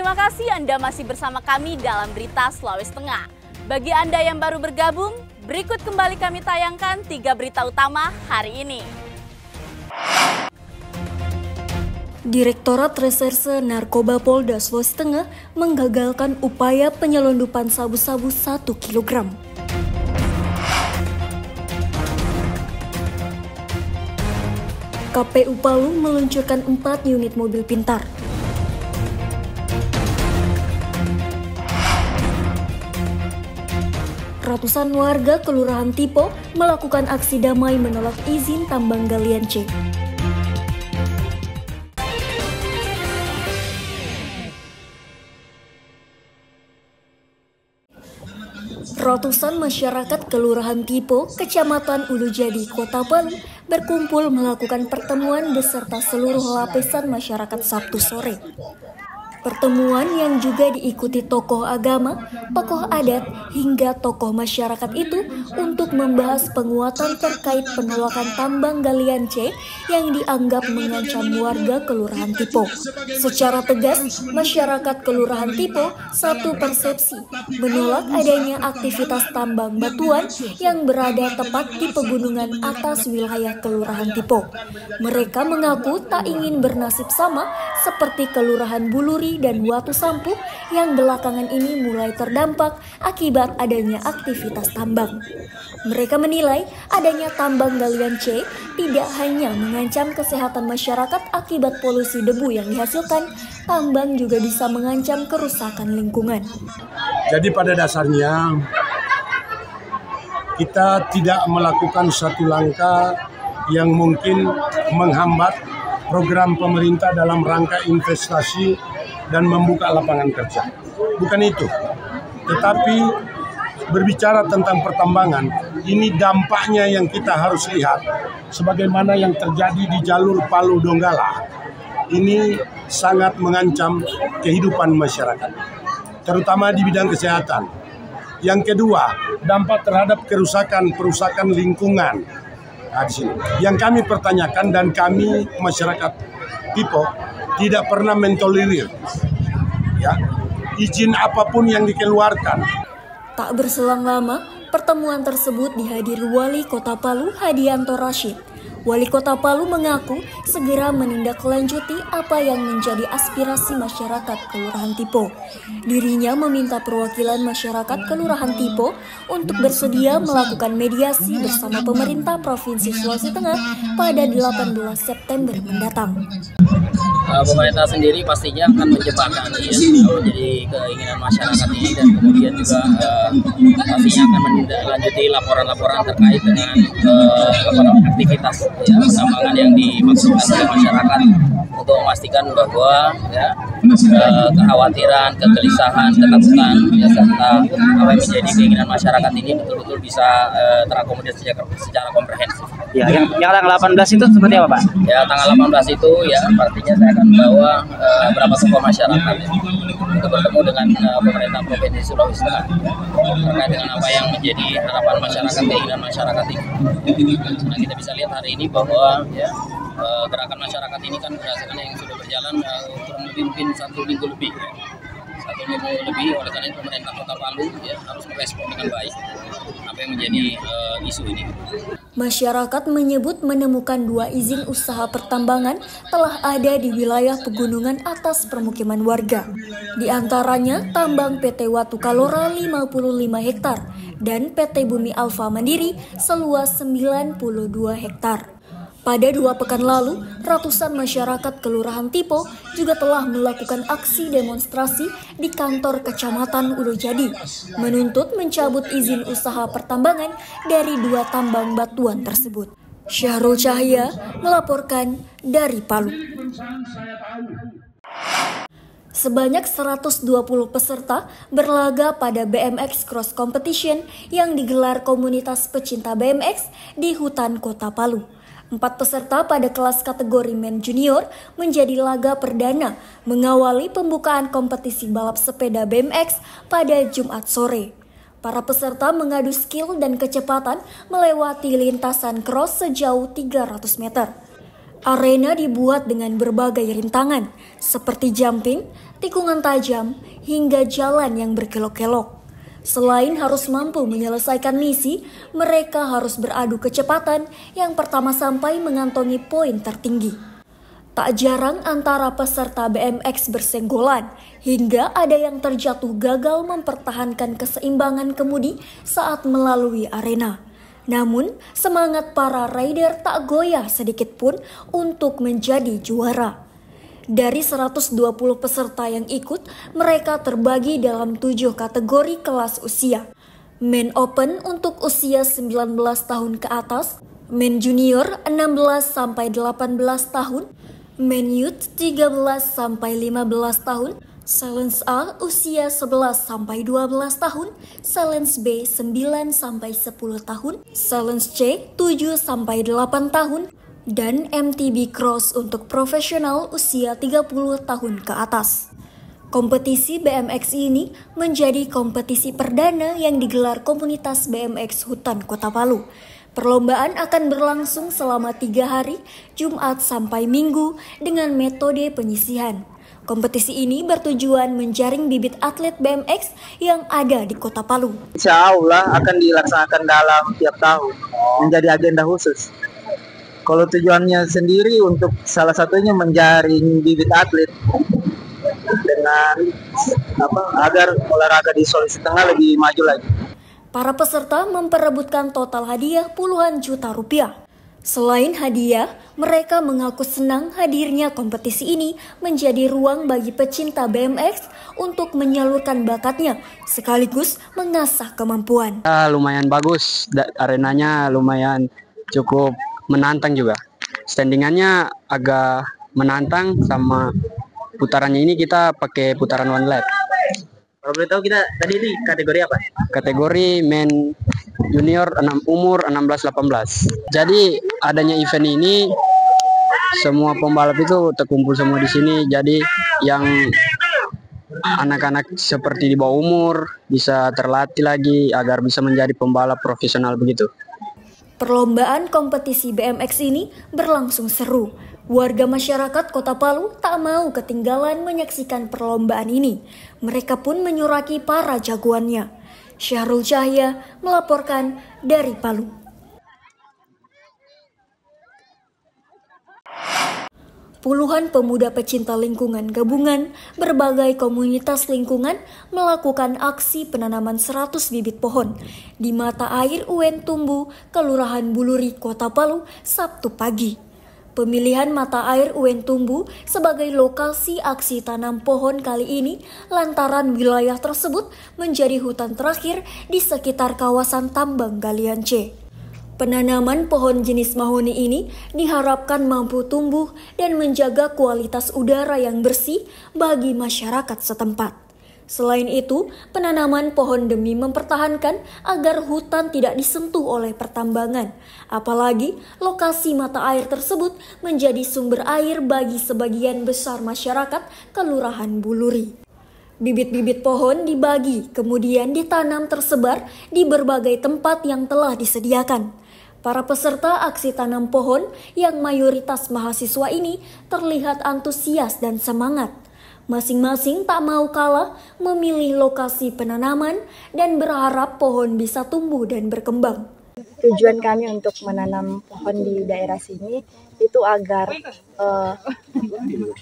Terima kasih Anda masih bersama kami dalam Berita Sulawesi Tengah. Bagi Anda yang baru bergabung, berikut kembali kami tayangkan 3 berita utama hari ini. Direktorat Reserse Narkoba Polda Sulawesi Tengah menggagalkan upaya penyelundupan sabu-sabu 1 kg. KPU Palu meluncurkan 4 unit mobil pintar. Ratusan warga Kelurahan Tipo melakukan aksi damai menolak izin tambang galian C. Ratusan masyarakat Kelurahan Tipo, Kecamatan Ulujadi, Kota Palu berkumpul melakukan pertemuan beserta seluruh lapisan masyarakat Sabtu sore. Pertemuan yang juga diikuti tokoh agama, tokoh adat, hingga tokoh masyarakat itu untuk membahas penguatan terkait penolakan tambang galian C yang dianggap mengancam warga Kelurahan Tipo. Secara tegas, masyarakat Kelurahan Tipo satu persepsi menolak adanya aktivitas tambang batuan yang berada tepat di pegunungan atas wilayah Kelurahan Tipo. Mereka mengaku tak ingin bernasib sama seperti Kelurahan Buluri dan Watu Sampu yang belakangan ini mulai terdampak akibat adanya aktivitas tambang. Mereka menilai adanya tambang galian C tidak hanya mengancam kesehatan masyarakat akibat polusi debu yang dihasilkan, tambang juga bisa mengancam kerusakan lingkungan. Jadi pada dasarnya kita tidak melakukan satu langkah yang mungkin menghambat program pemerintah dalam rangka investasi dan membuka lapangan kerja. Bukan itu. Tetapi berbicara tentang pertambangan, ini dampaknya yang kita harus lihat. Sebagaimana yang terjadi di jalur Palu Donggala, ini sangat mengancam kehidupan masyarakat, terutama di bidang kesehatan. Yang kedua, dampak terhadap perusakan lingkungan. Nah, di sini yang kami pertanyakan dan kami masyarakat Tipo tidak pernah mentolerir ya izin apapun yang dikeluarkan. Tak berselang lama, pertemuan tersebut dihadiri Wali Kota Palu Hadianto Rashid. Wali Kota Palu mengaku segera menindaklanjuti apa yang menjadi aspirasi masyarakat Kelurahan Tipo. Dirinya meminta perwakilan masyarakat Kelurahan Tipo untuk bersedia melakukan mediasi bersama pemerintah Provinsi Sulawesi Tengah pada 18 September mendatang. Pemerintah sendiri pastinya akan menjembatani menjadi keinginan masyarakat ini, dan kemudian juga pastinya akan menindaklanjuti laporan-laporan terkait dengan aktivitas pertambangan yang dimaksudkan oleh masyarakat untuk memastikan bahwa kekhawatiran, kegelisahan, ketakutan serta apa yang menjadi keinginan masyarakat ini betul-betul bisa terakomodir secara komprehensif. Ya, yang tanggal 18 itu seperti apa, Pak? Ya, tanggal 18 itu ya artinya saya akan membawa beberapa tokoh masyarakat untuk bertemu dengan pemerintah Provinsi Sulawesi Tengah terkait dengan apa yang menjadi harapan masyarakat, keinginan masyarakat ini. Nah, kita bisa lihat hari ini bahwa gerakan masyarakat ini kan berdasarkan yang sudah berjalan kurang lebih mungkin 1 minggu lebih. 1 minggu lebih, oleh karena itu pemerintah Kota Palu harus merespon dengan baik apa yang menjadi isu ini. Masyarakat menyebut menemukan 2 izin usaha pertambangan telah ada di wilayah pegunungan atas permukiman warga. Di antaranya tambang PT Watu Kalora 55 hektar dan PT Bumi Alfa Mandiri seluas 92 hektar. Pada 2 pekan lalu, ratusan masyarakat Kelurahan Tipo juga telah melakukan aksi demonstrasi di kantor Kecamatan Ulujadi, menuntut mencabut izin usaha pertambangan dari 2 tambang batuan tersebut. Syahrul Cahya melaporkan dari Palu. Sebanyak 120 peserta berlaga pada BMX Cross Competition yang digelar komunitas pecinta BMX di hutan Kota Palu. 4 peserta pada kelas kategori men junior menjadi laga perdana mengawali pembukaan kompetisi balap sepeda BMX pada Jumat sore. Para peserta mengadu skill dan kecepatan melewati lintasan cross sejauh 300 meter. Arena dibuat dengan berbagai rintangan, seperti jumping, tikungan tajam, hingga jalan yang berkelok-kelok. Selain harus mampu menyelesaikan misi, mereka harus beradu kecepatan yang pertama sampai mengantongi poin tertinggi. Tak jarang antara peserta BMX bersenggolan, hingga ada yang terjatuh gagal mempertahankan keseimbangan kemudi saat melalui arena. Namun, semangat para rider tak goyah sedikit pun untuk menjadi juara. Dari 120 peserta yang ikut, mereka terbagi dalam 7 kategori kelas usia. Men Open untuk usia 19 tahun ke atas, Men Junior 16 sampai 18 tahun, Men Youth 13 sampai 15 tahun, Challenge A usia 11 sampai 12 tahun, Challenge B 9 sampai 10 tahun, Challenge C 7 sampai 8 tahun, dan MTB Cross untuk profesional usia 30 tahun ke atas. Kompetisi BMX ini menjadi kompetisi perdana yang digelar komunitas BMX Hutan Kota Palu. Perlombaan akan berlangsung selama 3 hari, Jumat sampai Minggu, dengan metode penyisihan. Kompetisi ini bertujuan menjaring bibit atlet BMX yang ada di Kota Palu. Insya Allah akan dilaksanakan dalam tiap tahun, menjadi agenda khusus. Kalau tujuannya sendiri untuk salah satunya menjaring bibit atlet dengan agar olahraga di Sulawesi Tengah lebih maju lagi. Para peserta memperebutkan total hadiah puluhan juta rupiah. Selain hadiah, mereka mengaku senang hadirnya kompetisi ini menjadi ruang bagi pecinta BMX untuk menyalurkan bakatnya sekaligus mengasah kemampuan. Lumayan bagus, arenanya lumayan cukup menantang juga. Standingannya agak menantang, sama putarannya ini kita pakai putaran one lap. Kalau boleh tahu kita tadi ini kategori apa? Kategori Men Junior umur 16-18. Jadi adanya event ini, semua pembalap itu terkumpul semua di sini. Jadi yang anak-anak seperti di bawah umur bisa terlatih lagi agar bisa menjadi pembalap profesional begitu. Perlombaan kompetisi BMX ini berlangsung seru. Warga masyarakat Kota Palu tak mau ketinggalan menyaksikan perlombaan ini. Mereka pun menyuraki para jagoannya. Syahrul Cahya melaporkan dari Palu. Puluhan pemuda pecinta lingkungan gabungan berbagai komunitas lingkungan melakukan aksi penanaman 100 bibit pohon di mata air UN Tumbu, Kelurahan Buluri, Kota Palu, Sabtu pagi. Pemilihan mata air UN Tumbu sebagai lokasi aksi tanam pohon kali ini lantaran wilayah tersebut menjadi hutan terakhir di sekitar kawasan tambang galian C. Penanaman pohon jenis mahoni ini diharapkan mampu tumbuh dan menjaga kualitas udara yang bersih bagi masyarakat setempat. Selain itu, penanaman pohon demi mempertahankan agar hutan tidak disentuh oleh pertambangan. Apalagi lokasi mata air tersebut menjadi sumber air bagi sebagian besar masyarakat Kelurahan Buluri. Bibit-bibit pohon dibagi, kemudian ditanam tersebar di berbagai tempat yang telah disediakan. Para peserta aksi tanam pohon yang mayoritas mahasiswa ini terlihat antusias dan semangat. Masing-masing tak mau kalah memilih lokasi penanaman dan berharap pohon bisa tumbuh dan berkembang. Tujuan kami untuk menanam pohon di daerah sini itu agar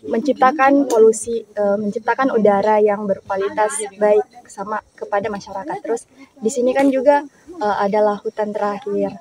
menciptakan polusi, menciptakan udara yang berkualitas baik sama kepada masyarakat. Terus di sini kan juga adalah hutan terakhir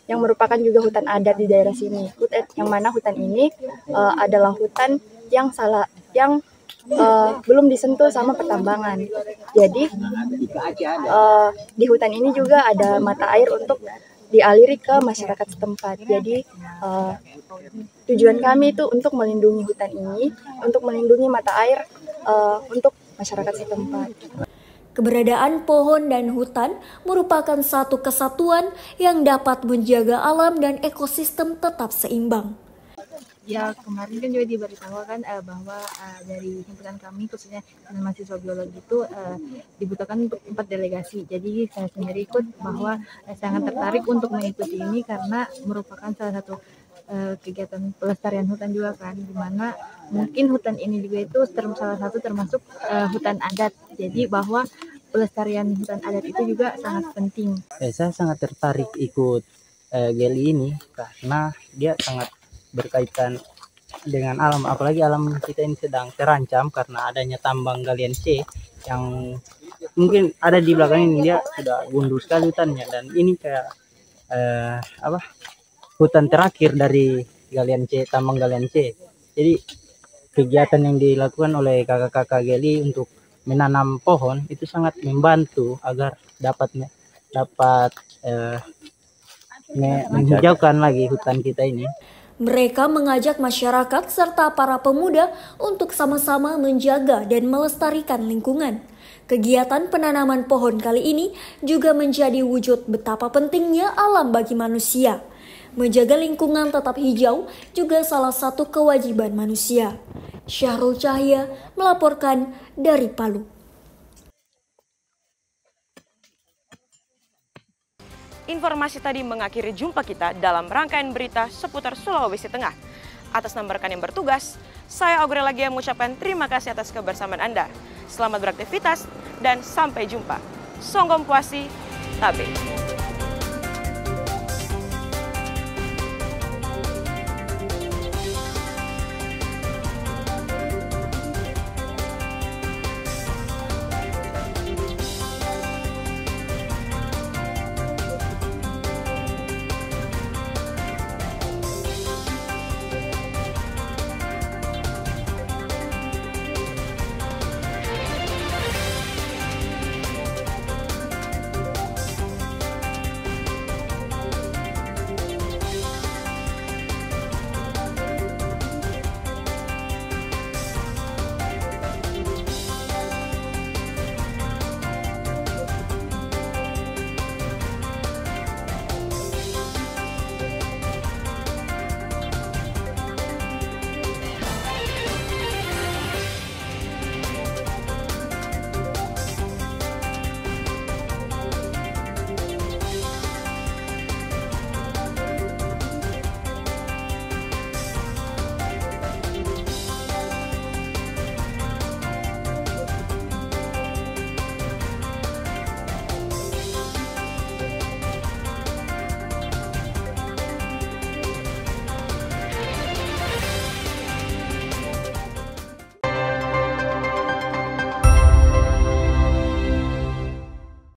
yang merupakan juga hutan adat di daerah sini. Yang mana hutan ini adalah hutan yang belum disentuh sama pertambangan. Jadi di hutan ini juga ada mata air untuk dialiri ke masyarakat setempat. Jadi tujuan kami itu untuk melindungi hutan ini, untuk melindungi mata air untuk masyarakat setempat. Keberadaan pohon dan hutan merupakan satu kesatuan yang dapat menjaga alam dan ekosistem tetap seimbang. Ya, kemarin kan juga diberitahukan bahwa dari himpunan kami, khususnya mahasiswa biologi itu dibutuhkan untuk 4 delegasi. Jadi saya sendiri ikut bahwa sangat tertarik untuk mengikuti ini karena merupakan salah satu kegiatan pelestarian hutan juga kan, dimana mungkin hutan ini juga itu salah satu termasuk hutan adat. Jadi bahwa pelestarian hutan adat itu juga sangat penting. Saya sangat tertarik ikut GELI ini karena dia sangat berkaitan dengan alam, apalagi alam kita ini sedang terancam karena adanya tambang galian C yang mungkin ada di belakang ini. Dia sudah gundul sekali hutannya, dan ini kayak hutan terakhir dari galian C, tambang galian C. Jadi kegiatan yang dilakukan oleh kakak-kakak GELI untuk menanam pohon itu sangat membantu agar dapat menghijaukan lagi hutan kita ini. Mereka mengajak masyarakat serta para pemuda untuk sama-sama menjaga dan melestarikan lingkungan. Kegiatan penanaman pohon kali ini juga menjadi wujud betapa pentingnya alam bagi manusia. Menjaga lingkungan tetap hijau juga salah satu kewajiban manusia. Syahrul Cahya melaporkan dari Palu. Informasi tadi mengakhiri jumpa kita dalam rangkaian berita seputar Sulawesi Tengah. Atas nama rekan yang bertugas, saya Aurel Lagia mengucapkan terima kasih atas kebersamaan Anda. Selamat beraktivitas dan sampai jumpa. Songgom Puasi, Tabe.